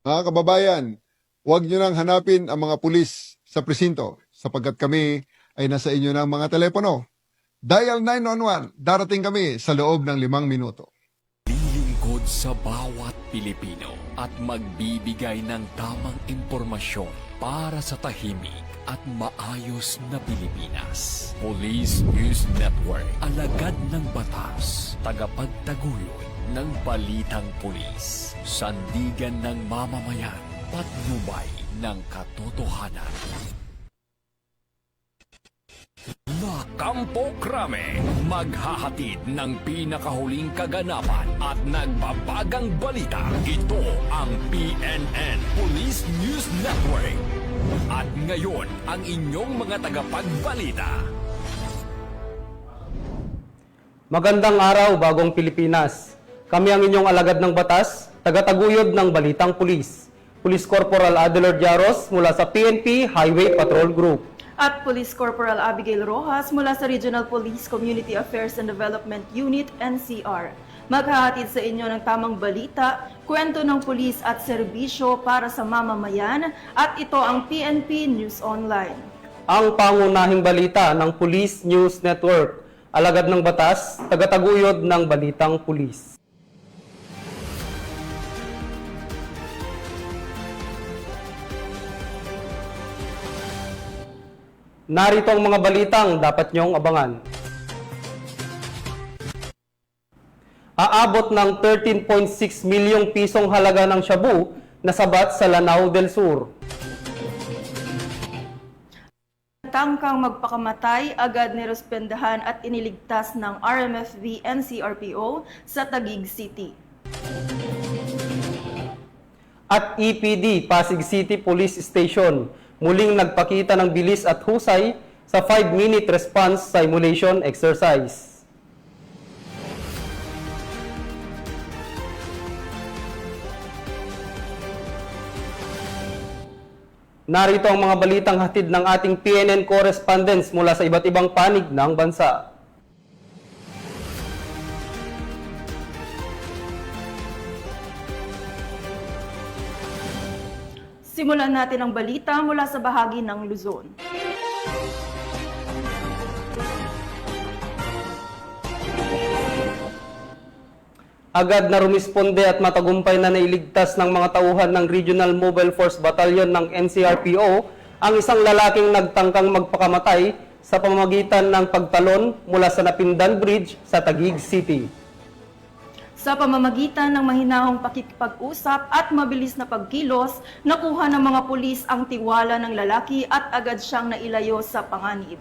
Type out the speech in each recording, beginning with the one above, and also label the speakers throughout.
Speaker 1: Mga kababayan, huwag nyo nang hanapin ang mga pulis sa presinto sapagkat kami ay nasa inyo ng mga telepono. Dial 911, darating kami sa loob ng 5 minuto.
Speaker 2: Lilingkod sa bawat Pilipino at magbibigay ng tamang impormasyon para sa tahimik at maayos na Pilipinas. Police News Network, alagad ng batas, tagapagtaguyod ng balitang pulis, sandigan ng mamamayan, patnubay ng katotohanan. La Campo Crame, maghahatid ng pinakahuling kaganapan at nagbabagang balita. Ito ang PNN Police News Network. At ngayon, ang inyong mga tagapagbalita.
Speaker 3: Magandang araw, Bagong Pilipinas. Kami ang inyong alagad ng batas, tagataguyod ng Balitang Pulis. Police Corporal Adelard Jaros mula sa PNP Highway Patrol Group.
Speaker 4: At Police Corporal Abigail Rojas mula sa Regional Police Community Affairs and Development Unit, NCR. Maghahatid sa inyo ng tamang balita, kwento ng pulis at serbisyo para sa mamamayan, at ito ang PNP News Online.
Speaker 3: Ang pangunahing balita ng Police News Network, alagad ng batas, tagataguyod ng Balitang Pulis. Narito ang mga balitang dapat niyong abangan. Aabot ng 13.6 milyong pisong halaga ng shabu na sabat sa Lanao del Sur.
Speaker 4: Tangkang magpakamatay, agad nirespendahan at iniligtas ng RMFB NCRPO sa Taguig City.
Speaker 3: At EPD Pasig City Police Station muling nagpakita ng bilis at husay sa 5-minute response simulation exercise. Narito ang mga balitang hatid ng ating PNN correspondents mula sa iba't ibang panig ng bansa.
Speaker 4: Simulan natin ang balita mula sa bahagi ng Luzon.
Speaker 3: Agad na rumisponde at matagumpay na nailigtas ng mga tauhan ng Regional Mobile Force Battalion ng NCRPO ang isang lalaking nagtangkang magpakamatay sa pamamagitan ng pagtalon mula sa Napindan Bridge sa Taguig City.
Speaker 4: Sa pamamagitan ng mahinahong pakikipag-usap at mabilis na pagkilos, nakuha ng mga pulis ang tiwala ng lalaki at agad siyang nailayo sa panganib.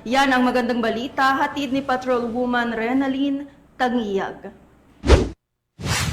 Speaker 4: Yan ang magandang balita, hatid ni Patrolwoman Renaline Tangiyag.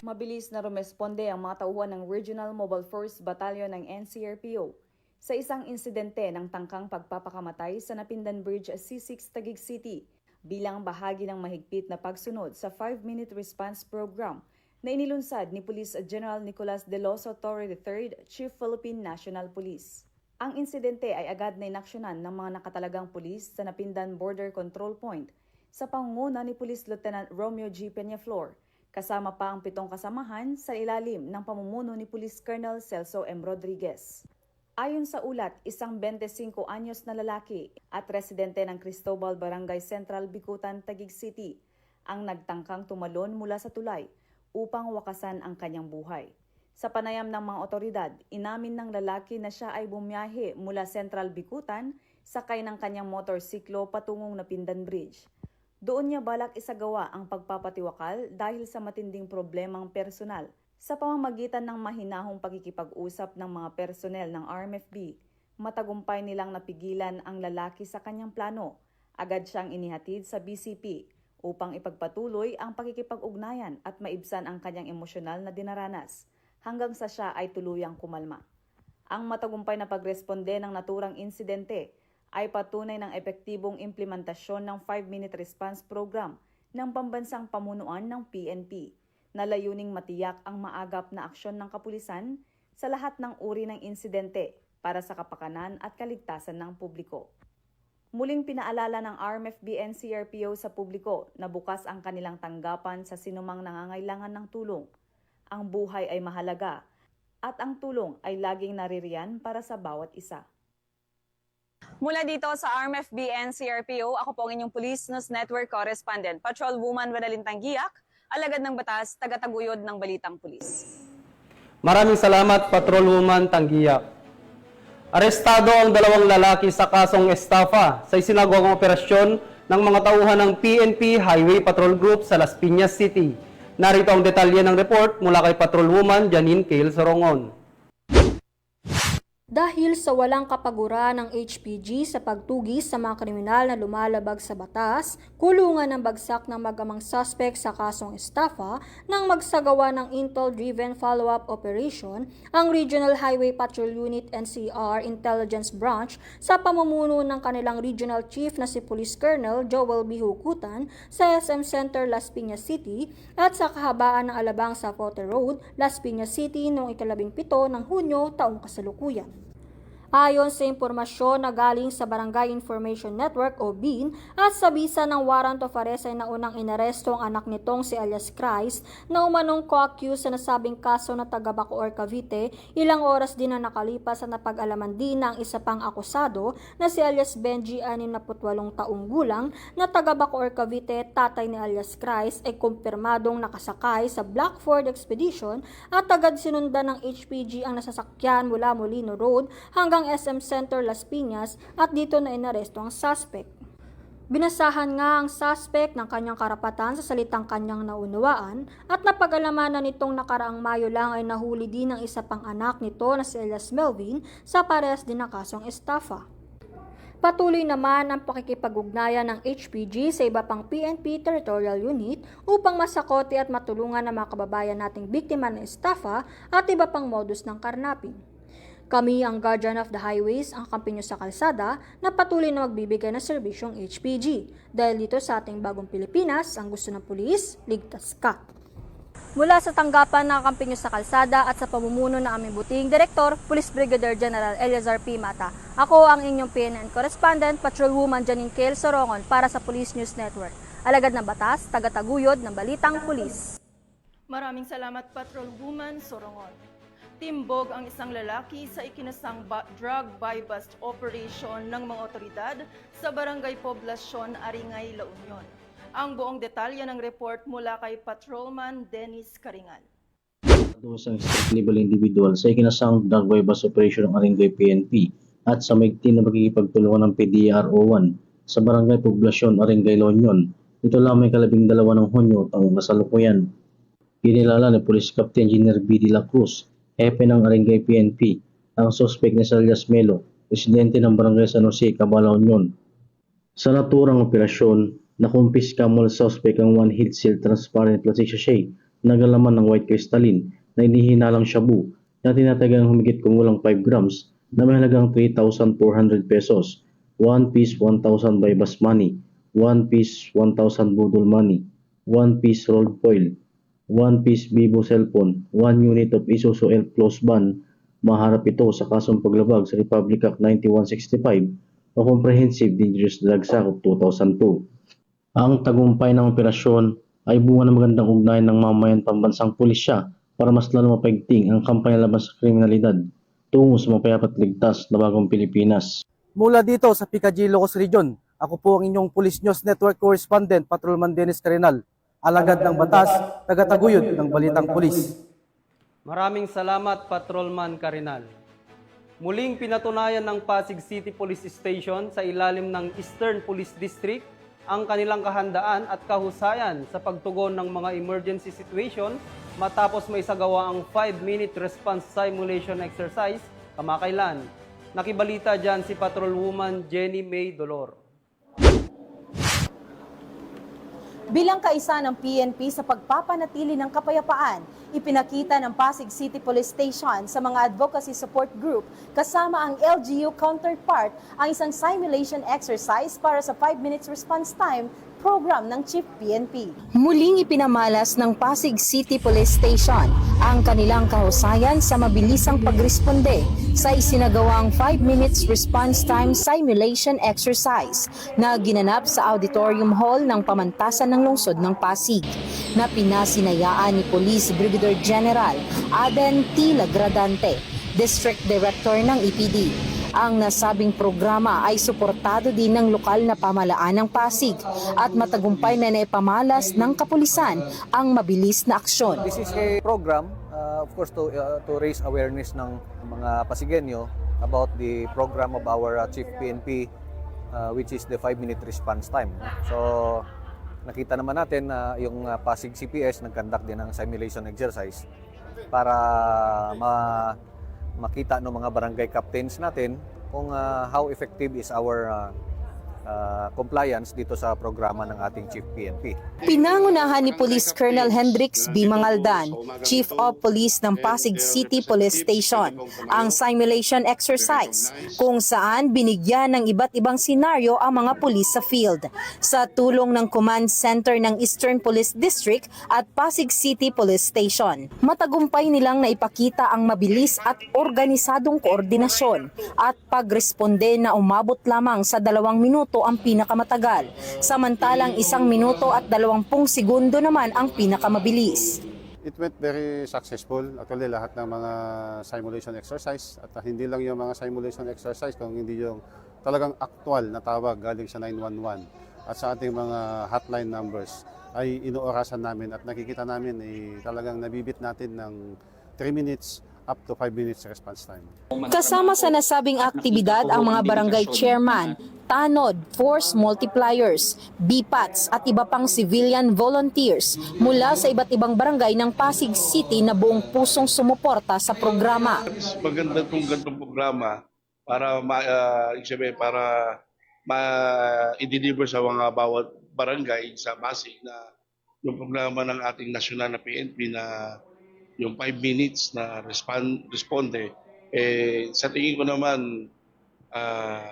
Speaker 5: Mabilis na rumesponde ang mga tauhan ng Regional Mobile Force Battalion ng NCRPO sa isang insidente ng tangkang pagpapakamatay sa Napindan Bridge, C6 Taguig City bilang bahagi ng mahigpit na pagsunod sa 5-minute response program na inilunsad ni Police General Nicolas De Loso Torre III, Chief Philippine National Police. Ang insidente ay agad na inaksyonan ng mga nakatalagang pulis sa Napindan Border Control Point sa pangunguna ni Police Lieutenant Romeo G. Peñaflor, kasama pa ang 7 kasamahan sa ilalim ng pamumuno ni Police Colonel Celso M. Rodriguez. Ayon sa ulat, isang 25 anyos na lalaki at residente ng Cristobal Barangay Central, Bicutan, Taguig City ang nagtangkang tumalon mula sa tulay upang wakasan ang kanyang buhay. Sa panayam ng mga otoridad, inamin ng lalaki na siya ay bumiyahe mula Central Bicutan sakay ng kanyang motorsiklo patungong Napindan Bridge. Doon niya balak isagawa ang pagpapatiwakal dahil sa matinding problemang personal. Sa pamamagitan ng mahinahong pakikipag-usap ng mga personnel ng RMFB, matagumpay nilang napigilan ang lalaki sa kanyang plano. Agad siyang inihatid sa BCP upang ipagpatuloy ang pakikipag-ugnayan at maibsan ang kanyang emosyonal na dinaranas hanggang sa siya ay tuluyang kumalma. Ang matagumpay na pagresponde ng naturang insidente ay patunay ng epektibong implementasyon ng 5-minute response program ng pambansang pamunuan ng PNP na layuning matiyak ang maagap na aksyon ng kapulisan sa lahat ng uri ng insidente para sa kapakanan at kaligtasan ng publiko. Muling pinaalala ng RMFB NCRPO sa publiko na bukas ang kanilang tanggapan sa sinumang nangangailangan ng tulong. Ang buhay ay mahalaga at ang tulong ay laging naririyan para sa bawat isa.
Speaker 6: Mula dito sa ARMFB NCRPO, ako po ang inyong Police News Network Correspondent, Patrolwoman Wenalyn Tanggiak, alagad ng batas, tagataguyod ng Balitang Pulis.
Speaker 3: Maraming salamat, Patrolwoman Tanggiak. Arestado ang 2 lalaki sa kasong estafa sa isinagawang operasyon ng mga tauhan ng PNP Highway Patrol Group sa Las Piñas City. Narito ang detalye ng report mula kay Patrolwoman Janine Cale Sorongon.
Speaker 7: Dahil sa walang kapagura ng HPG sa pagtugis sa mga kriminal na lumalabag sa batas, kulungan ng bagsak ng mag-amang suspect sa kasong estafa nang magsagawa ng intel-driven follow-up operation ang Regional Highway Patrol Unit NCR Intelligence Branch sa pamumuno ng kanilang Regional Chief na si Police Colonel Joel B. Hukutan sa SM Center Las Piñas City at sa kahabaan ng Alabang sa Zapote Road, Las Piñas City noong 17 ng Hunyo taong kasalukuyan. Ayon sa impormasyon na galing sa Barangay Information Network o BIN at sa bisa ng warrant of arrest ay naunang inaresto ang anak nitong si alias Christ na umanong co-accused sa nasabing kaso na taga Bacoor, Cavite. Ilang oras din na nakalipas sa napag-alaman din ng isa pang akusado na si alias Benji, 68 taong gulang na taga Bacoor, Cavite, tatay ni alias Christ ay kumpirmadong nakasakay sa Black Ford Expedition at agad sinundan ng HPG ang nasasakyan mula Molino Road hanggang SM Center Las Piñas at dito na inaresto ang suspect. Binasahan nga ang suspect ng kanyang karapatan sa salitang kanyang naunawaan at napag-alamanan nitong nakaraang Mayo lang ay nahuli din ang isa pang anak nito na si alias Melvin sa parehas din ng kasong estafa. Patuloy naman ang pakikipag-ugnayan ng HPG sa iba pang PNP Territorial Unit upang masakote at matulungan ang mga kababayan nating biktima ng estafa at iba pang modus ng karnaping. Kami ang Guardian of the Highways, ang kampi nyo sa kalsada na patuloy na magbibigay ng serbisyong HPG. Dahil dito sa ating bagong Pilipinas, ang gusto ng pulis, ligtas ka. Mula sa tanggapan ng kampi nyo sa kalsada at sa pamumuno ng aming buting Direktor, Police Brigadier General Eleazar P. Mata. Ako ang inyong PNN Correspondent, Patrolwoman Janine Cale Sorongon para sa Police News Network. Alagad ng batas, tagataguyod ng Balitang Pulis.
Speaker 4: Maraming salamat, Patrolwoman Sorongon. Timbog ang isang lalaki sa ikinasang drug buy-bust operation ng mga otoridad sa Barangay Poblasyon, Aringay, La Union. Ang buong detalye ng report mula kay Patrolman Dennis Karingan.
Speaker 8: Isang street-level individual sa ikinasang drug buy-bust operation ng Aringay PNP at sa maigting na magkikipagtulungan ng PDRO1 sa Barangay Poblasyon, Aringay, La Union. Ito lamang 12 ng Hunyo taong kasalukuyan. Kinilala ni Police Captain Engineer B. De La Cruz, hepe ng Aringay PNP, ang suspect na si alias Melo, residente ng Barangay San Jose, Cabala Union. Sa naturang operasyon, nakumpiska mula sa suspect ang one heat seal transparent plastic sachet na nagalaman ng white crystalline na inihinalang shabu na tinatagang humigit kumulang 5 grams na may halagang 3,400 pesos, 1 piece 1,000 buy-bust money, 1 piece 1,000 budol money, 1 piece rolled foil, 1 piece Vivo cellphone, 1 unit of Isuzu L close ban. Maharap ito sa kasong paglabag sa Republic Act 9165 o Comprehensive Dangerous Drugs Act of 2002. Ang tagumpay ng operasyon ay bunga ng magandang ugnayan ng mamayan pambansang pulisya para mas lalo mapaigting ang kampanya laban sa kriminalidad tungo sa mapayapat ligtas na bagong Pilipinas.
Speaker 9: Mula dito sa Picadillo, Ilocos Region, ako po ang inyong Police News Network Correspondent, Patrolman Dennis Carinal. Alagad ng batas, tagataguyod ng Balitang Pulis.
Speaker 3: Maraming salamat, Patrolman Karinal. Muling pinatunayan ng Pasig City Police Station sa ilalim ng Eastern Police District ang kanilang kahandaan at kahusayan sa pagtugon ng mga emergency situation matapos maisagawa ang 5-minute response simulation exercise kamakailan. Nakibalita dyan si Patrolwoman Jenny May Dolor.
Speaker 10: Bilang kaisa ng PNP sa pagpapanatili ng kapayapaan, ipinakita ng Pasig City Police Station sa mga advocacy support group kasama ang LGU counterpart ang isang simulation exercise para sa 5 minutes response time program ng Chief PNP.
Speaker 5: Muling ipinamalas ng Pasig City Police Station ang kanilang kahusayan sa mabilisang pagresponde sa isinagawang 5 minutes response time simulation exercise na ginanap sa Auditorium Hall ng Pamantasan ng Lungsod ng Pasig na pinasinayaan ni Police Brigadier General Aden T. Lagradante, District Director ng EPD. Ang nasabing programa ay suportado din ng lokal na pamahalaan ng Pasig at matagumpay na naipamalas ng kapulisan ang mabilis na aksyon.
Speaker 9: This is a program, of course, to raise awareness ng mga Pasigenyo about the program of our Chief PNP, which is the 5-minute response time. So, nakita naman natin na yung Pasig CPS nag-conduct din ng simulation exercise para makita ng mga barangay captains natin kung how effective is our compliance dito sa programa ng ating Chief PNP.
Speaker 5: Pinangunahan ni Police Colonel Hendrix B. Mangaldan, Chief of Police ng Pasig City Police Station, ang simulation exercise kung saan binigyan ng iba't ibang senaryo ang mga pulis sa field sa tulong ng Command Center ng Eastern Police District at Pasig City Police Station. Matagumpay nilang naipakita ang mabilis at organisadong koordinasyon at pagresponde na umabot lamang sa 2 minuto ang pinakamatagal, samantalang 1 minuto at 20 segundo naman ang pinakamabilis.
Speaker 11: It went very successful. Actually, lahat ng mga simulation exercise at hindi lang yung mga simulation exercise, kung hindi yung talagang actual na tawag galing sa 911 at sa ating mga hotline numbers ay inuorasan namin at nakikita namin talagang nabibit natin ng 3 minutes up to 5 minutes response time.
Speaker 5: Kasama sa nasabing aktibidad ang mga barangay chairman, tanod, force multipliers, BPATs at iba pang civilian volunteers mula sa iba't ibang barangay ng Pasig City na buong pusong sumuporta sa programa.
Speaker 12: Maganda itong ganitong programa para i-deliver sa mga bawat barangay sa Pasig na yung programa ng ating nasyonal na PNP na yung 5 minutes na responde, sa tingin ko naman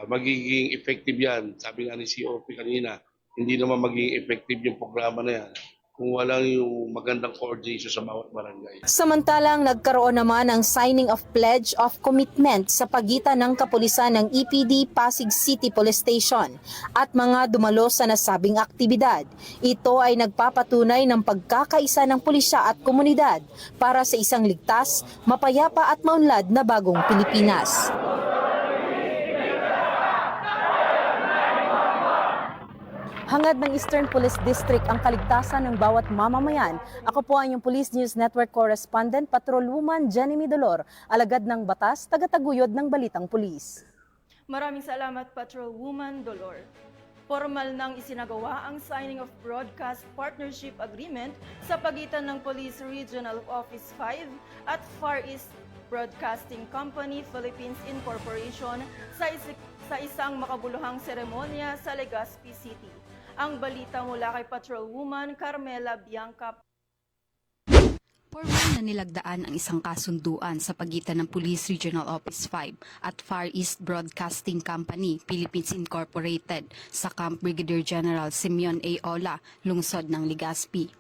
Speaker 12: magiging effective yan. Sabi nga ni COP kanina, hindi naman magiging effective yung programa na yan kung walang yung magandang coordination sa bawat barangay.
Speaker 5: Samantalang nagkaroon naman ng signing of pledge of commitment sa pagitan ng kapulisan ng EPD Pasig City Police Station at mga dumalo sa nasabing aktibidad. Ito ay nagpapatunay ng pagkakaisa ng pulisya at komunidad para sa isang ligtas, mapayapa at maunlad na bagong Pilipinas.
Speaker 10: Hangad ng Eastern Police District ang kaligtasan ng bawat mamamayan. Ako po ang inyong Police News Network Correspondent, Patrolwoman Jenny Midolor, alagad ng batas, tagataguyod ng Balitang Pulis.
Speaker 4: Maraming salamat, Patrolwoman Dolor. Formal nang isinagawa ang signing of Broadcast Partnership Agreement sa pagitan ng Police Regional Office 5 at Far East Broadcasting Company Philippines Incorporation sa isang makabuluhang seremonya sa Legazpi City. Ang balita mula kay Patrolwoman Carmela Bianca.
Speaker 13: Formal na nilagdaan ang isang kasunduan sa pagitan ng Police Regional Office 5 at Far East Broadcasting Company Philippines Incorporated sa Camp Brigadier General Simeon A. Ola, lungsod ng Legazpi.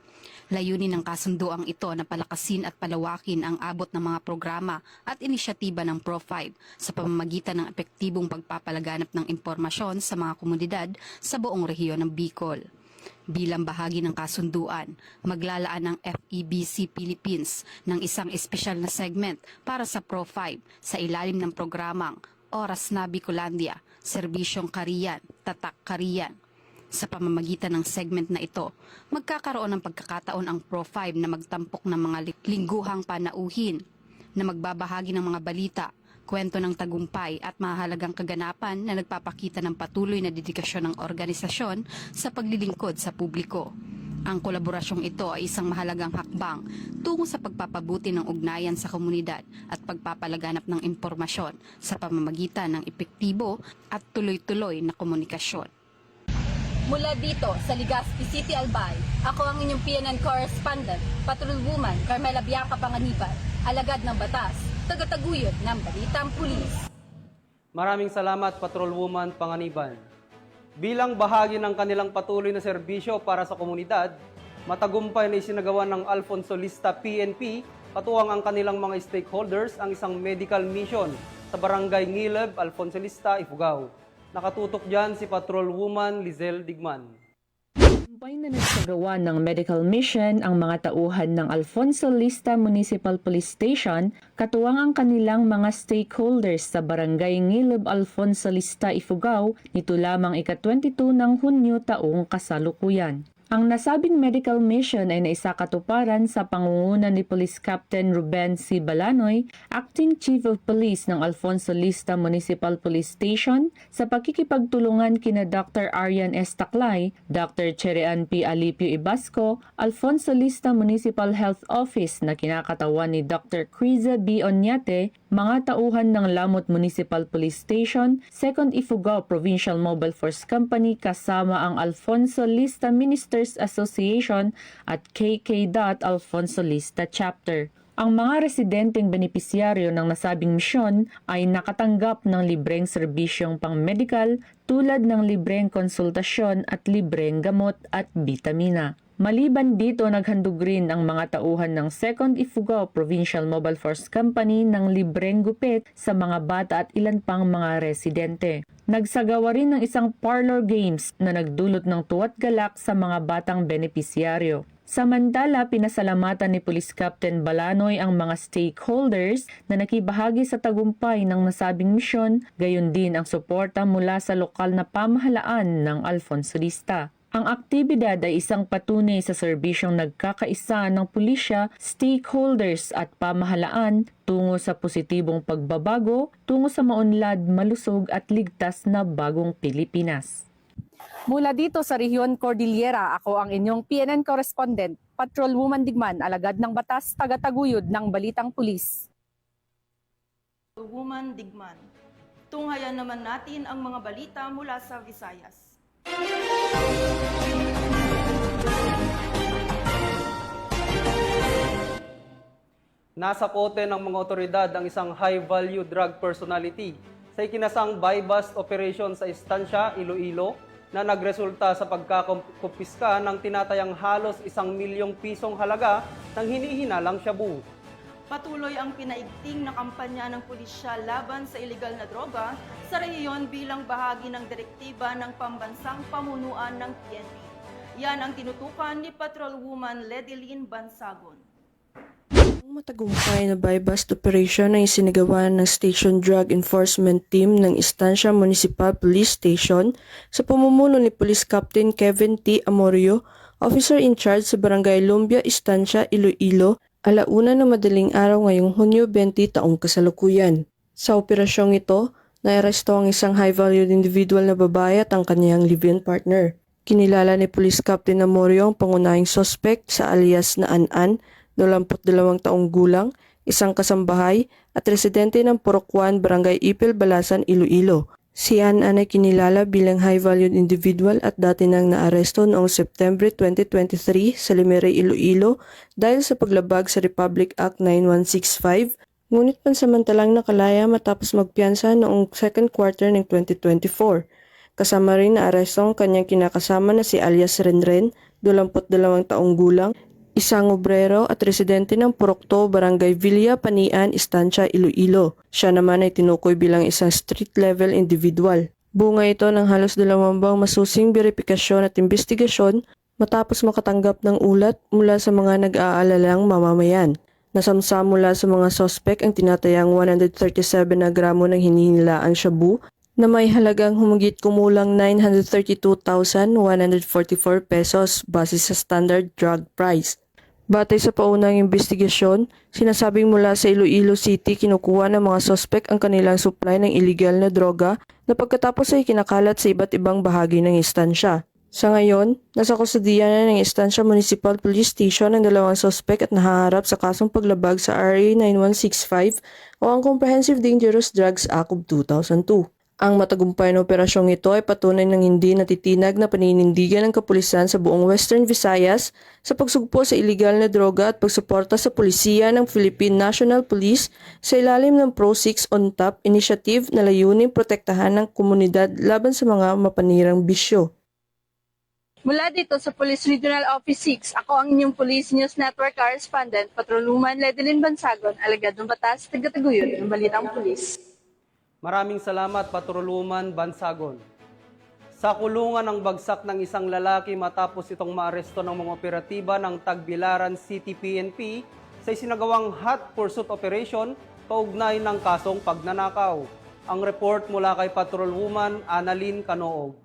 Speaker 13: Layunin ng kasunduang ito na palakasin at palawakin ang abot ng mga programa at inisyatiba ng Pro5 sa pamamagitan ng epektibong pagpapalaganap ng impormasyon sa mga komunidad sa buong rehiyon ng Bicol. Bilang bahagi ng kasunduan, maglalaan ng FEBC Philippines ng isang espesyal na segment para sa Pro5 sa ilalim ng programang Oras na Bicolandia, Serbisyong Kariyan, Tatak Kariyan. Sa pamamagitan ng segment na ito, magkakaroon ng pagkakataon ang Pro5 na magtampok ng mga lingguhang panauhin na magbabahagi ng mga balita, kwento ng tagumpay at mahalagang kaganapan na nagpapakita ng patuloy na dedikasyon ng organisasyon sa paglilingkod sa publiko. Ang kolaborasyong ito ay isang mahalagang hakbang tungo sa pagpapabuti ng ugnayan sa komunidad at pagpapalaganap ng impormasyon sa pamamagitan ng epektibo at tuloy-tuloy na komunikasyon.
Speaker 10: Mula dito sa Legazpi City, Albay, ako ang inyong PNN Correspondent, Patrolwoman Carmela Bianca Panganiban, alagad ng batas, tagataguyod ng Balitang Pulis.
Speaker 3: Maraming salamat, Patrolwoman Panganiban. Bilang bahagi ng kanilang patuloy na serbisyo para sa komunidad, matagumpay na isinagawa ng Alfonso Lista PNP katuwang ang kanilang mga stakeholders ang isang medical mission sa Barangay Ngileb, Alfonso Lista, Ifugao. Nakatutok dyan si Patrolwoman Lizelle Digman.
Speaker 14: Tagumpay na nagsagawa ng medical mission ang mga tauhan ng Alfonso Lista Municipal Police Station katuwang ang kanilang mga stakeholders sa Barangay Ngileb, Alfonso Lista, Ifugao nito lamang ika-22 ng Hunyo taong kasalukuyan. Ang nasabing medical mission ay naisakatuparan sa pangunguna ni Police Captain Ruben C. Balanoy, Acting Chief of Police ng Alfonso Lista Municipal Police Station, sa pakikipagtulungan kina Dr. Arian S. Taclay, Dr. Cherean P. Alipio Ibasco, Alfonso Lista Municipal Health Office na kinakatawan ni Dr. Criza B. Onyate, mga tauhan ng Lamot Municipal Police Station, 2nd Ifugao Provincial Mobile Force Company kasama ang Alfonso Lista Ministers Association at KK. Alfonso Lista Chapter. Ang mga residenteng benepisyaryo ng nasabing misyon ay nakatanggap ng libreng serbisyong pang-medical tulad ng libreng konsultasyon at libreng gamot at bitamina. Maliban dito, naghandog rin ang mga tauhan ng 2nd Ifugao Provincial Mobile Force Company ng libreng gupit sa mga bata at ilan pang mga residente. Nagsagawa rin ng isang parlor games na nagdulot ng tuwa't galak sa mga batang benepisyaryo. Samantala, pinasalamatan ni Police Captain Balanoy ang mga stakeholders na nakibahagi sa tagumpay ng nasabing misyon, gayon din ang suporta mula sa lokal na pamahalaan ng Alfonso Lista. Ang aktibidad ay isang patunay sa serbisyong nagkakaisa ng pulisya, stakeholders at pamahalaan tungo sa positibong pagbabago, tungo sa maunlad, malusog at ligtas na bagong Pilipinas.
Speaker 10: Mula dito sa Rehiyon Cordillera, ako ang inyong PNN correspondent, Patrolwoman Digman, alagad ng batas, tagataguyod ng Balitang Pulis.
Speaker 4: Woman Digman. Tunghayan naman natin ang mga balita mula sa Visayas.
Speaker 3: Nasa kote ng mga otoridad ang isang high-value drug personality sa ikinasang buy-bust operation sa Estancia, Iloilo na nagresulta sa pagkakumpiska ng tinatayang halos 1 milyong pisong halaga ng hinihinalang shabu.
Speaker 4: Patuloy ang pinaigting na kampanya ng pulisya laban sa iligal na droga sa rehiyon bilang bahagi ng direktiba ng pambansang pamunuan ng PNP. Yan ang tinutukan ni Patrolwoman Ledilyn Bansagon.
Speaker 15: Matagumpay na buy-bust operation ay sinagawa ng Station Drug Enforcement Team ng Estancia Municipal Police Station sa pamumuno ni Police Captain Kevin T. Amorio, Officer in Charge sa Barangay Lumbia, Estancia, Iloilo, alauna ng madaling araw ngayong Hunyo 20 taong kasalukuyan. Sa operasyong ito, naaresto ang isang high-value individual na babae at ang kanyang live-in partner. Kinilala ni Police Captain Amorio ang pangunahing suspect sa alias na An-An, 22 taong gulang, isang kasambahay at residente ng Purok 1, Barangay Ipil, Balasan, Iloilo. Si An-An ay kinilala bilang high-valued individual at dati nang naaresto noong September 2023 sa Limeray, Iloilo dahil sa paglabag sa Republic Act 9165, ngunit pansamantalang nakalaya matapos magpiyansa noong second quarter ng 2024. Kasama rin naaresto ang kanyang kinakasama na si alias Renren, 22 taong gulang, isang obrero at residente ng Purok 2, Barangay Villa, Panian, Estancia, Iloilo. Siya naman ay tinukoy bilang isang street-level individual. Bunga ito ng halos 2 buwang masusing beripikasyon at investigasyon matapos makatanggap ng ulat mula sa mga nag-aalalang mamamayan. Nasamsa mula sa mga sospek ang tinatayang 137 na gramo ng hinihinilaang shabu na may halagang humigit kumulang 932,144 pesos base sa standard drug price. Batay sa paunang investigasyon, sinasabing mula sa Iloilo City kinukuha ng mga sospek ang kanilang supply ng illegal na droga na pagkatapos ay kinakalat sa iba't ibang bahagi ng estansya. Sa ngayon, nasa kustudiya na ng Estancia Municipal Police Station ang 2 sospek at nahaharap sa kasong paglabag sa RA 9165 o ang Comprehensive Dangerous Drugs Act of 2002. Ang matagumpay na operasyong ito ay patunay ng hindi natitinag na paninindigan ng kapulisan sa buong Western Visayas sa pagsugpo sa iligal na droga at pagsuporta sa pulisiya ng Philippine National Police sa ilalim ng Pro-6 on Top initiative na layuning protektahan ng komunidad laban sa mga mapanirang bisyo.
Speaker 16: Mula dito sa Police Regional Office 6, ako ang inyong Police News Network Correspondent, Patrolwoman Ledeline Bansagon, alagad ng batas, tagataguyod ng Balitang Pulis.
Speaker 3: Maraming salamat, Patrolwoman Bansagon. Sa kulungan ng bagsak ng isang lalaki matapos itong maaresto ng mga operatiba ng Tagbilaran City PNP sa isinagawang hot pursuit operation kaugnay ng kasong pagnanakaw. Ang report mula kay Patrolwoman Annalyn Canoog.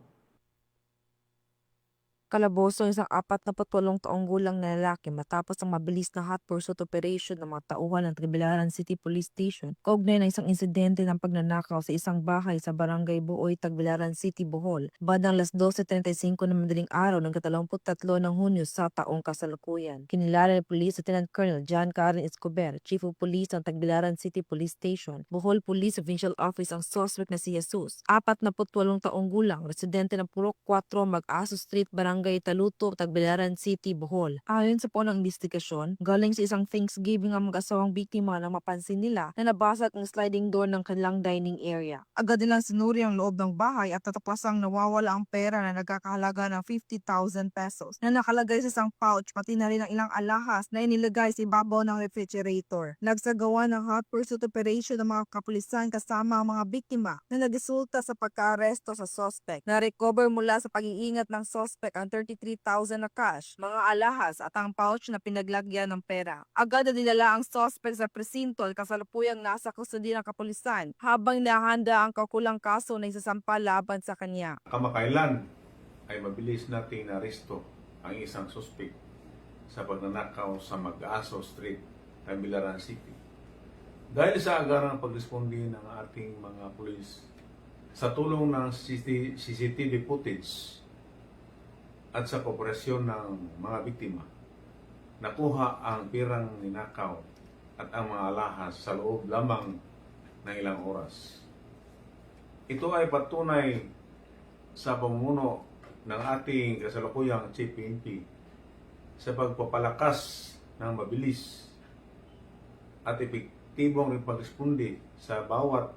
Speaker 17: Kalaboso ang isang 48 taong gulang na lalaki matapos ang mabilis na hot pursuit operation ng mga tauhan ng Tagbilaran City Police Station kaugnay ng isang insidente ng pagnanakaw sa isang bahay sa Barangay Buoy, Tagbilaran City, Bohol, bandang 12:35 ng madaling araw ng 23 ng Hunyo sa taong kasalukuyan. Kinilala ni Police Lieutenant Colonel John Karen Escobar, Chief of Police ng Tagbilaran City Police Station, Bohol Police Provincial Office ang suspect na si Jesus, 48 taong gulang, residente ng Purok 4, Mag-Aso Street, Barangay Taluto, Tagbilaran City, Bohol. Ayon sa punong investigasyon, galing sa isang Thanksgiving ang mag-asawang biktima nang mapansin nila na nabasag ang sliding door ng kanilang dining area. Agad nilang sinuri ang loob ng bahay at natuklasang nawawala ang pera na nagkakahalaga ng 50,000 pesos na nakalagay sa isang pouch, pati na rin ang ilang alahas na inilagay sa ibabaw ng refrigerator. Nagsagawa ng hot pursuit operation ng mga kapulisan kasama ang mga biktima na nagresulta sa pagka-aresto sa suspect. Na-recover mula sa pag-iingat ng suspect ang 33,000 na cash, mga alahas at ang pouch na pinaglagyan ng pera. Agad na dinala ang suspect sa presinto at kasalukuyang nasa kustodiya ng kapulisan habang nahanda ang kaukulang kaso na isasampa laban sa kanya.
Speaker 18: Kamakailan ay mabilis nating naresto ang isang suspect sa pagnanakaw sa Mag-Aso Street, Tagbilaran City. Dahil sa agarang pagresponde ng ating mga pulis sa tulong ng CCTV footage at sa kooperasyon ng mga biktima, nakuha ang pirang ninakaw at ang mga alahas sa loob lamang ng ilang oras. Ito ay patunay sa pamumuno ng ating kasalukuyang Chief PNP sa pagpapalakas ng mabilis at epektibong pagresponde sa bawat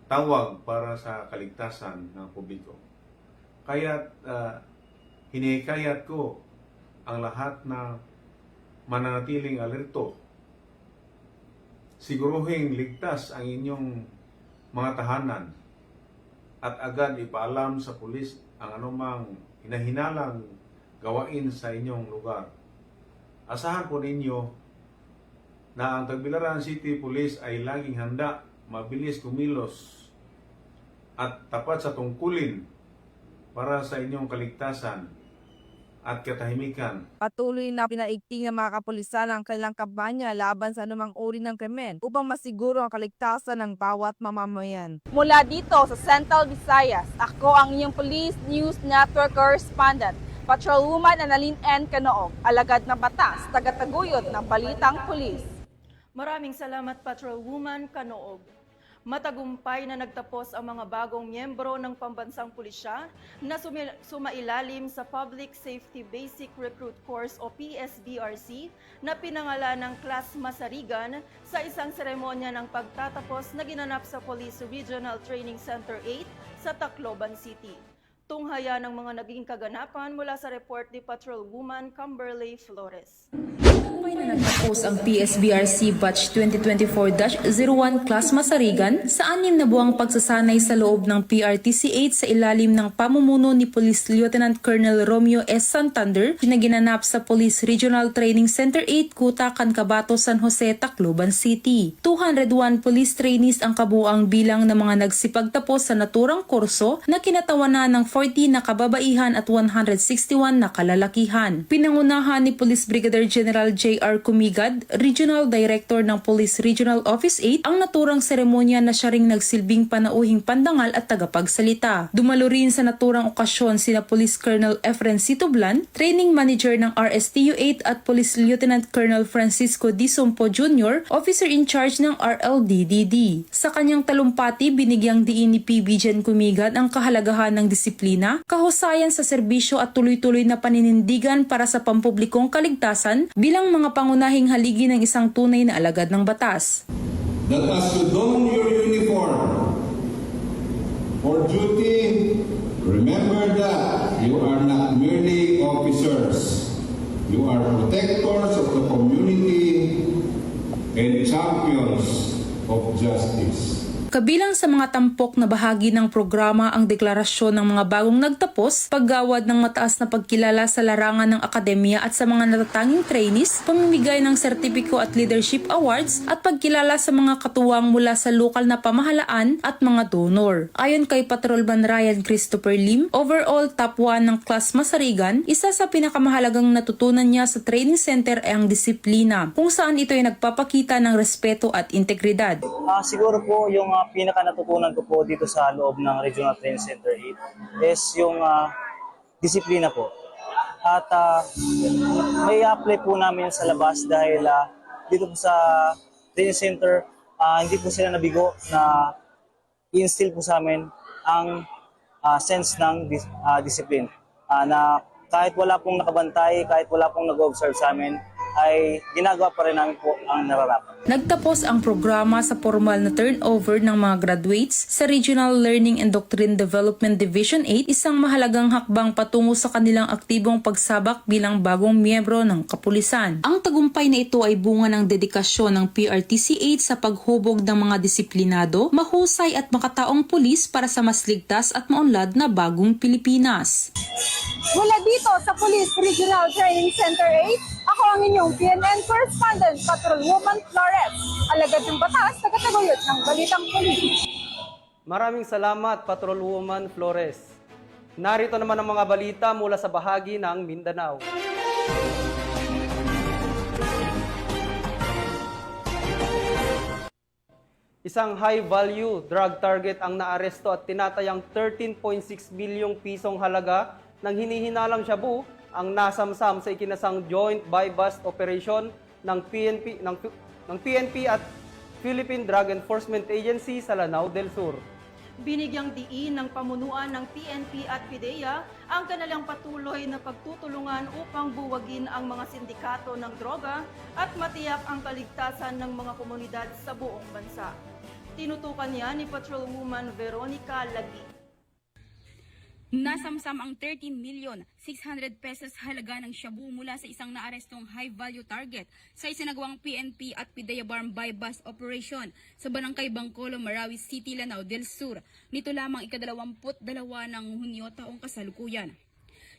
Speaker 18: tawag para sa kaligtasan ng publiko. Kaya't hinihikayat ko ang lahat na mananatiling alerto. Siguruhing ligtas ang inyong mga tahanan at agad ipaalam sa pulis ang anumang hinahinalang gawain sa inyong lugar. Asahan po ninyo na ang Tagbilaran City Police ay laging handa, mabilis kumilos at tapat sa tungkulin para sa inyong kaligtasan at katahimikan.
Speaker 17: Patuloy na pinaigting ng mga kapulisan ang kanilang kampanya laban sa anumang uri ng krimen upang masiguro ang kaligtasan ng bawat mamamayan.
Speaker 16: Mula dito sa Central Visayas, ako ang inyong Police News Network Correspondent, Patrolwoman Annalyn N. Canoog, alagad ng batas, tagataguyod ng Balitang Pulis.
Speaker 4: Maraming salamat, Patrolwoman Canoog. Matagumpay na nagtapos ang mga bagong miyembro ng Pambansang Pulisya na sumailalim sa Public Safety Basic Recruit Course o PSBRC na pinangalan ng Class Masarigan sa isang seremonya ng pagtatapos na ginanap sa Police Regional Training Center 8 sa Tacloban City. Tunghaya ng mga naging kaganapan mula sa report ni Patrolwoman Camberley Flores.
Speaker 19: Nagtapos ang PSBRC Batch 2024-01 Class Masarigan sa 6 na buwang pagsasanay sa loob ng PRTC-8 sa ilalim ng pamumuno ni Police Lieutenant Colonel Romeo S. Santander na ginanap sa Police Regional Training Center 8, Kutakan, Cabato, San Jose, Tacloban City. 201 police trainees ang kabuang bilang ng mga nagsipagtapos sa naturang kurso na kinatawanan ng 40 na kababaihan at 161 na kalalakihan. Pinangunahan ni Police Brigadier General J. J.R. Kumigad, Regional Director ng Police Regional Office 8, ang naturang seremonya na siya ring nagsilbing panauhing pandangal at tagapagsalita. Dumalo rin sa naturang okasyon sina Police Colonel Efren Situblan, Training Manager ng RSTU 8 at Police Lieutenant Colonel Francisco D. Sumpo Jr., Officer in Charge ng RLDDD. Sa kanyang talumpati, binigyang diin ni PB Jen Kumigad ang kahalagahan ng disiplina, kahusayan sa serbisyo at tuloy-tuloy na paninindigan para sa pampublikong kaligtasan bilang mga pangunahing haligi ng isang tunay na alagad ng batas.
Speaker 20: That as you don your uniform for duty, remember that you are not merely officers. You are protectors of the community and champions of justice.
Speaker 19: Kabilang sa mga tampok na bahagi ng programa ang deklarasyon ng mga bagong nagtapos, paggawad ng mataas na pagkilala sa larangan ng akademya at sa mga natatanging trainees, pamimigay ng sertipiko at leadership awards at pagkilala sa mga katuwang mula sa lokal na pamahalaan at mga donor. Ayon kay Patrolman Ryan Christopher Lim, overall top 1 ng Class Masarigan, isa sa pinakamahalagang natutunan niya sa training center ay ang disiplina, kung saan ito ay nagpapakita ng respeto at integridad.
Speaker 21: Siguro po yung pinaka natutunan ko po dito sa loob ng Regional Training Center 8 is yung disiplina po. At may apply po namin sa labas dahil dito po sa training center, hindi po sila nabigo na i-instill po sa amin ang sense ng discipline. Na kahit wala pong nakabantay, kahit wala pong nag-observe sa amin, ay ginagawa pa rin namin po ang nararapat.
Speaker 19: Nagtapos ang programa sa formal na turnover ng mga graduates sa Regional Learning and Doctrine Development Division 8, isang mahalagang hakbang patungo sa kanilang aktibong pagsabak bilang bagong miyembro ng kapulisan. Ang tagumpay na ito ay bunga ng dedikasyon ng PRTC 8 sa paghubog ng mga disiplinado, mahusay at makataong pulis para sa mas ligtas at maunlad na bagong Pilipinas.
Speaker 16: Mula dito sa Police Regional Training Center 8, ako ang inyong PNN Correspondent, Patrolwoman Flores. Alagad ng batas, tagataguyod ng Balitang Pulis.
Speaker 3: Maraming salamat, Patrolwoman Flores. Narito naman ang mga balita mula sa bahagi ng Mindanao. Isang high-value drug target ang naaresto at tinatayang 13.6 bilyong pisong halaga ng hinihinalang shabu ang nasamsam sa ikinasang joint buy-bust operation ng PNP at Philippine Drug Enforcement Agency sa Lanao del Sur.
Speaker 4: Binigyang diin ng pamunuan ng PNP at PIDEA ang kanilang patuloy na pagtutulungan upang buwagin ang mga sindikato ng droga at matiyak ang kaligtasan ng mga komunidad sa buong bansa. Tinutukan niya ni Patrolwoman Veronica Lagi.
Speaker 22: Nasamsam ang 13,600,000 pesos halaga ng shabu mula sa isang naarestong high-value target sa isinagawang PNP at PIDEA Barm buy-bust operation sa Barangay Bangkolo, Marawi City, Lanao del Sur. Nito lamang ika-22 ng Hunyo taong kasalukuyan.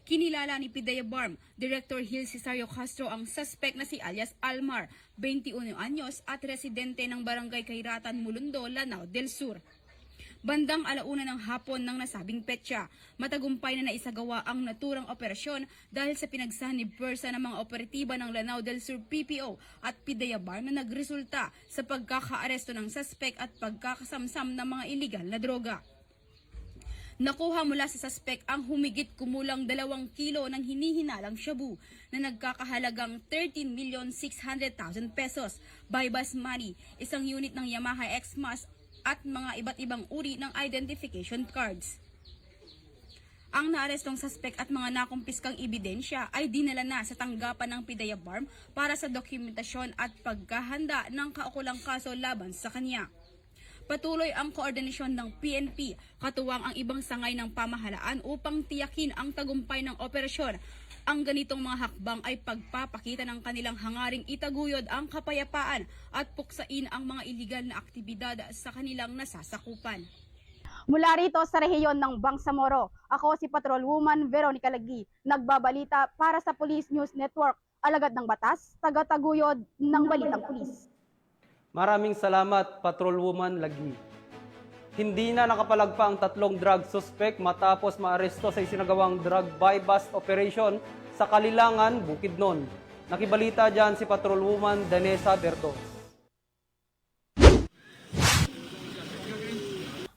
Speaker 22: Kinilala ni PIDEA Barm Director Gil Cesario Castro ang suspect na si alias Almar, 21 anyos at residente ng Barangay Kairatan, Mulundo, Lanao del Sur. Bandang 1:00 ng hapon ng nasabing petsa, matagumpay na naisagawa ang naturang operasyon dahil sa pinagsanib pwersa ng mga operatiba ng Lanao del Sur PPO at PIDEA Barm na nagresulta sa pagkakaaresto ng suspect at pagkakasamsam ng mga iligal na droga. Nakuha mula sa suspect ang humigit kumulang 2 kilo ng hinihinalang shabu na nagkakahalagang 13,600,000 pesos, buy-bust money, isang unit ng Yamaha X-Mas at mga iba't ibang uri ng identification cards. Ang naarestong suspect at mga nakumpiskang ebidensya ay dinala na sa tanggapan ng PIDEA Barm para sa dokumentasyon at pagkahanda ng kaukulang kaso laban sa kanya. Patuloy ang koordinasyon ng PNP, katuwang ang ibang sangay ng pamahalaan upang tiyakin ang tagumpay ng operasyon. Ang ganitong mga hakbang ay pagpapakita ng kanilang hangaring itaguyod ang kapayapaan at puksain ang mga iligal na aktibidad sa kanilang nasasakupan.
Speaker 16: Mula rito sa rehiyon ng Bangsamoro, ako si Patrolwoman Veronica Lagi, nagbabalita para sa Police News Network, alagad ng batas, tagataguyod ng Balitang Pulis.
Speaker 3: Maraming salamat, Patrolwoman Lagi. Hindi na nakapalagpa ang 3 drug suspect matapos maaresto sa isinagawang drug buy-bust operation sa Kalilangan, Bukidnon. Nakibalita dyan si Patrolwoman Danessa Berto.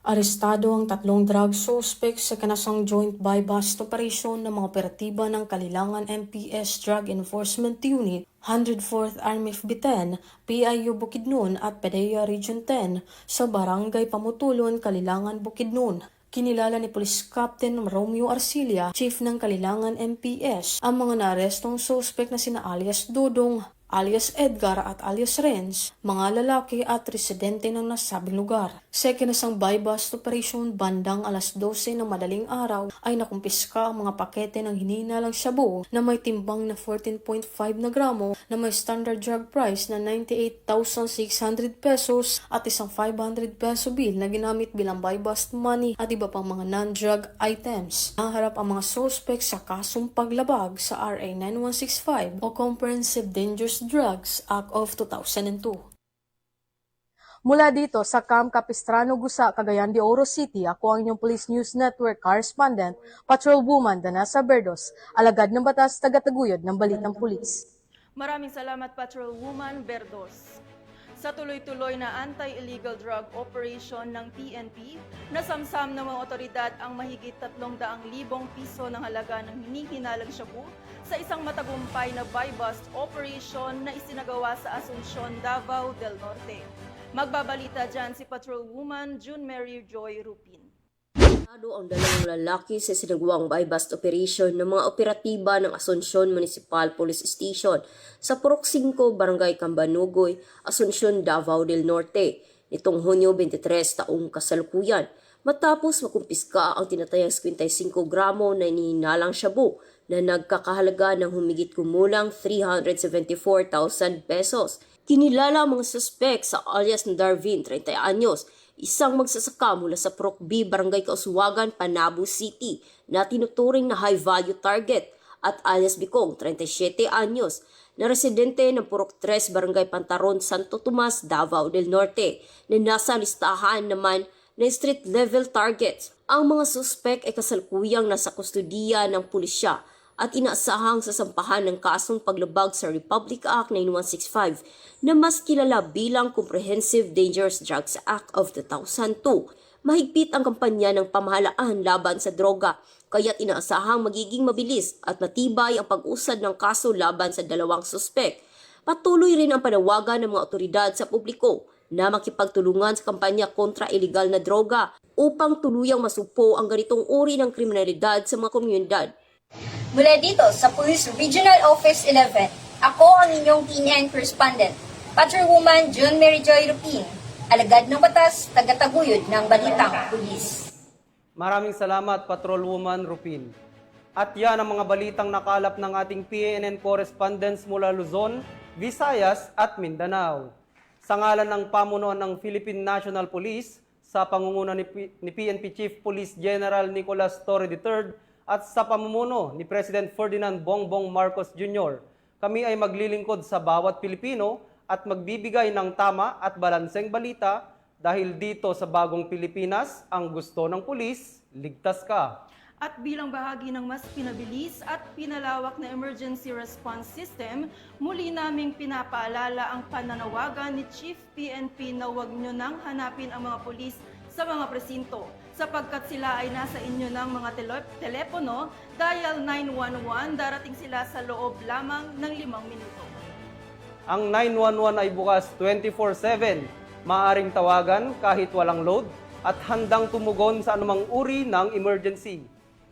Speaker 15: Arestado ang 3 drug suspects sa kanasang joint buy-bust operation ng mga operatiba ng Kalilangan MPS Drug Enforcement Unit, 104th Army FB10, PIU Bukidnon at PDEA Region 10 sa Barangay Pamutulon, Kalilangan, Bukidnon. Kinilala ni Police Captain Romeo Arcilia, Chief ng Kalilangan MPS, ang mga naarestong suspect na sina alias Dudong, alias Edgar at alias Renz, mga lalaki at residente ng nasabing lugar. Sa ikinasang buy-bust operation bandang alas 12 ng madaling araw ay nakumpiska ang mga pakete ng hinihinalang shabu na may timbang na 14.5 na gramo na may standard drug price na 98,600 pesos at isang 500 peso bill na ginamit bilang buy-bust money at iba pang mga non-drug items. Naharap ang mga suspect sa kasong paglabag sa RA 9165 o Comprehensive Dangerous Drugs Act of 2002.
Speaker 10: Mula dito sa Camp Capistrano, Gusa, Cagayan de Oro City, ako ang inyong Police News Network correspondent, Patrolwoman Danessa Berdos, alagad ng batas, tagataguyod ng balitang pulis.
Speaker 4: Maraming salamat, Patrolwoman Berdos. Sa tuloy-tuloy na anti-illegal drug operation ng PNP, nasamsam ng mga otoridad ang mahigit 300,000 piso ng halaga ng hinihinalang shabu sa isang matagumpay na buy-bust operation na isinagawa sa Asuncion, Davao del Norte. Magbabalita dyan si Patrolwoman June Mary Joy Rupin.
Speaker 1: Ang dalawang lalaki sa sinagawang buy-bust operation ng mga operatiba ng Asuncion Municipal Police Station sa Purok 5, Barangay Cambanugoy, Asuncion, Davao del Norte, nitong Hunyo 23 taong kasalukuyan, matapos makumpiska ang tinatayang 55 gramo na inihinalang shabu na nagkakahalaga ng humigit kumulang 374,000 pesos. Kinilala ang mga suspect sa alias na Darvin, 30 anyos, isang magsasaka mula sa Purok B, Barangay Kauswagan, Panabo City, na tinuturing na high-value target, at alias Bicong, 37 anyos, na residente ng Purok 3, Barangay Pantaron, Santo Tomas, Davao del Norte, na nasa listahan naman na street-level targets. Ang mga suspect ay kasalukuyang nasa kustudiya ng pulisya at inaasahang sasampahan ng kasong paglabag sa Republic Act 9165 na mas kilala bilang Comprehensive Dangerous Drugs Act of 2002. Mahigpit ang kampanya ng pamahalaan laban sa droga, kaya't inaasahang magiging mabilis at matibay ang pag-usad ng kaso laban sa dalawang suspek. Patuloy rin ang panawagan ng mga otoridad sa publiko na makipagtulungan sa kampanya kontra iligal na droga upang tuluyang masupo ang ganitong uri ng kriminalidad sa mga komunidad.
Speaker 2: Mula dito sa Police Regional Office 11, ako ang inyong PNN correspondent, Patrolwoman June Mary Joy Rupin, alagad ng batas, tagataguyod ng balitang pulis.
Speaker 3: Maraming salamat, Patrolwoman Rupin. At yan ang mga balitang nakalap ng ating PNN correspondents mula Luzon, Visayas at Mindanao. Sa ngalan ng pamunuan ng Philippine National Police, sa pangunguna ni PNP Chief Police General Nicolas Torre III, at sa pamumuno ni President Ferdinand Bongbong Marcos Jr., kami ay maglilingkod sa bawat Pilipino at magbibigay ng tama at balanseng balita dahil dito sa bagong Pilipinas, ang gusto ng pulis, ligtas ka.
Speaker 4: At bilang bahagi ng mas pinabilis at pinalawak na emergency response system, muli naming pinapaalala ang pananawagan ni Chief PNP na huwag nyo nang hanapin ang mga pulis sa mga presinto sapagkat sila ay nasa inyo ng mga telepono, dial 911, darating sila sa loob lamang ng 5 minuto.
Speaker 3: Ang 911 ay bukas 24/7, maaaring tawagan kahit walang load at handang tumugon sa anumang uri ng emergency.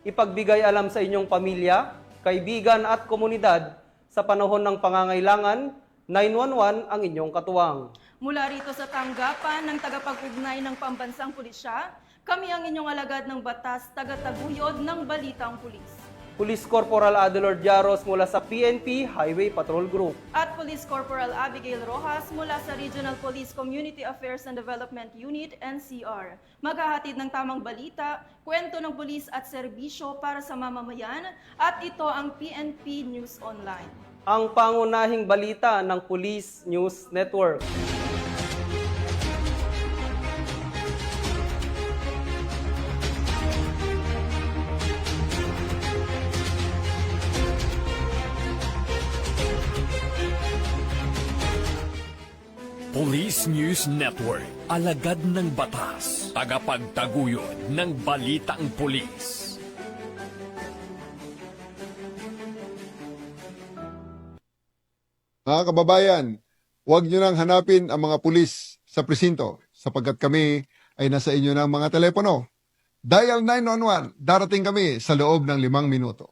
Speaker 3: Ipagbigay alam sa inyong pamilya, kaibigan at komunidad sa panahon ng pangangailangan, 911 ang inyong katuwang.
Speaker 4: Mula rito sa tanggapan ng tagapag-ugnay ng Pambansang Pulisya, kami ang inyong alagad ng batas, tagataguyod ng Balitang Pulis.
Speaker 3: Police Corporal Adelord Jaros mula sa PNP Highway Patrol Group.
Speaker 4: At Police Corporal Abigail Rojas mula sa Regional Police Community Affairs and Development Unit, NCR. Maghahatid ng tamang balita, kwento ng pulis at serbisyo para sa mamamayan, at ito ang PNP News Online.
Speaker 3: Ang pangunahing balita ng Police News Network.
Speaker 6: Police News Network, alagad ng batas, tagapagtaguyod ng balitang pulis.
Speaker 7: Mga kababayan, huwag nyo nang hanapin ang mga pulis sa presinto sapagkat kami ay nasa inyo ng mga telepono. Dial 911, darating kami sa loob ng 5 minuto.